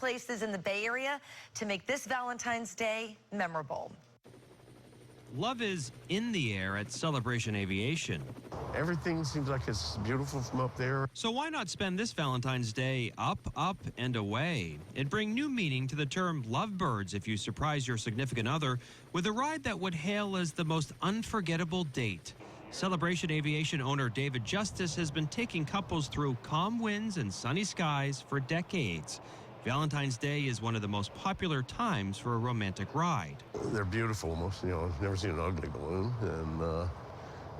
places in the Bay Area to make this Valentine's Day memorable. Love is in the air at Celebration Aviation. Everything seems like it's beautiful from up there. So why not spend this Valentine's Day up, and away? And bring new meaning to the term lovebirds if you surprise your significant other with a ride that would hail as the most unforgettable date. Celebration Aviation owner David Justice has been taking couples through calm winds and sunny skies for decades. Valentine's Day is one of the most popular times for a romantic ride. They're beautiful. I've never seen an ugly balloon,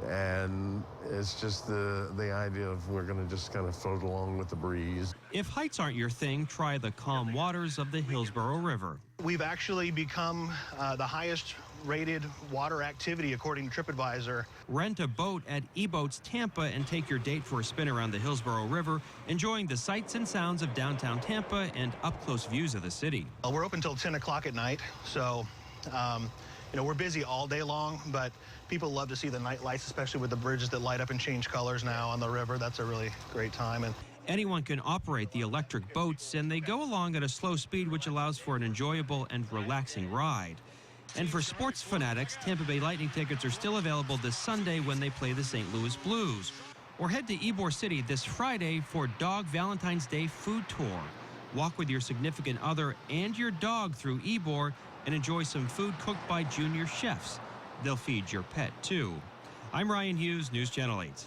and it's just the idea of we're going to just kind of float along with the breeze. If heights aren't your thing, try the calm waters of the Hillsborough River. We've actually become the highest rated water activity according to TripAdvisor. Rent a boat at eBoats Tampa and take your date for a spin around the Hillsborough River, enjoying the sights and sounds of downtown Tampa and up-close views of the city. We're open until 10 o'clock at night, so we're busy all day long, but people love to see the night lights, especially with the bridges that light up and change colors now on the river. That's a really great time. And anyone can operate the electric boats, and they go along at a slow speed, which allows for an enjoyable and relaxing ride. And for sports fanatics, Tampa Bay Lightning tickets are still available this Sunday when they play the St. Louis Blues. Or head to Ybor City this Friday for Dog Valentine's Day Food Tour. Walk with your significant other and your dog through Ybor and enjoy some food cooked by junior chefs. They'll feed your pet, too. I'm Ryan Hughes, News Channel 8.